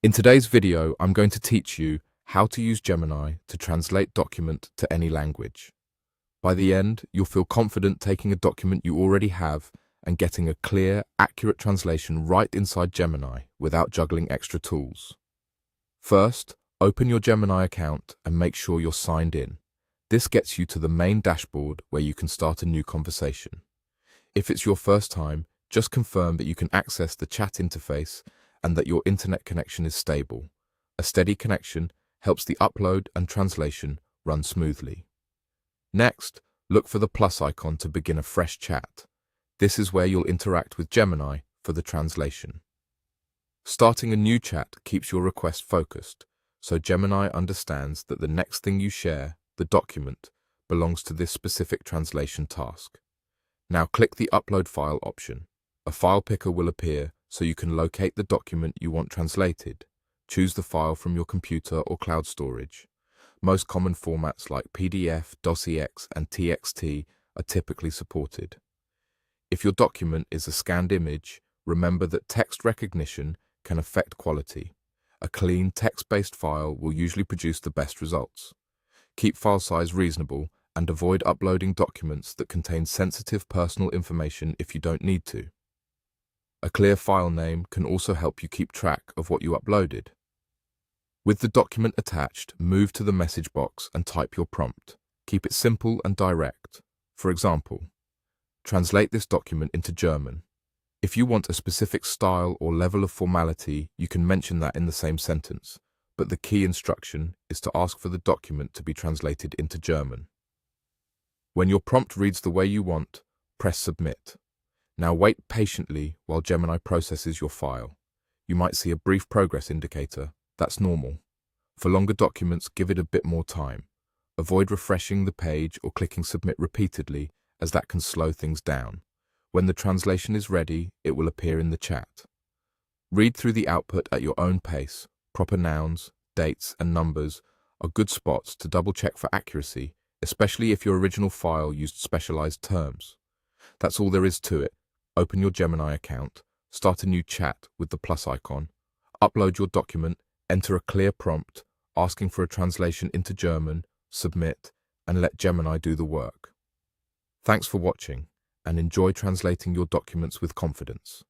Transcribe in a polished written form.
In today's video, I'm going to teach you how to use Gemini to translate document to any language. By the end, you'll feel confident taking a document you already have and getting a clear, accurate translation right inside Gemini without juggling extra tools. First, open your Gemini account and make sure you're signed in. This gets you to the main dashboard where you can start a new conversation. If it's your first time, just confirm that you can access the chat interface and that your internet connection is stable. A steady connection helps the upload and translation run smoothly. Next, look for the plus icon to begin a fresh chat. This is where you'll interact with Gemini for the translation. Starting a new chat keeps your request focused, so Gemini understands that the next thing you share, the document, belongs to this specific translation task. Now click the Upload File option. A file picker will appear so you can locate the document you want translated. Choose the file from your computer or cloud storage. Most common formats like PDF, docx, and TXT are typically supported. If your document is a scanned image, remember that text recognition can affect quality. A clean, text-based file will usually produce the best results. Keep file size reasonable and avoid uploading documents that contain sensitive personal information if you don't need to. A clear file name can also help you keep track of what you uploaded. With the document attached, move to the message box and type your prompt. Keep it simple and direct. For example, translate this document into German. If you want a specific style or level of formality, you can mention that in the same sentence, but the key instruction is to ask for the document to be translated into German. When your prompt reads the way you want, press Submit. Now wait patiently while Gemini processes your file. You might see a brief progress indicator. That's normal. For longer documents, give it a bit more time. Avoid refreshing the page or clicking Submit repeatedly, as that can slow things down. When the translation is ready, it will appear in the chat. Read through the output at your own pace. Proper nouns, dates, and numbers are good spots to double-check for accuracy, especially if your original file used specialized terms. That's all there is to it. Open your Gemini account, start a new chat with the plus icon, upload your document, enter a clear prompt, asking for a translation into German, submit, and let Gemini do the work. Thanks for watching, and enjoy translating your documents with confidence.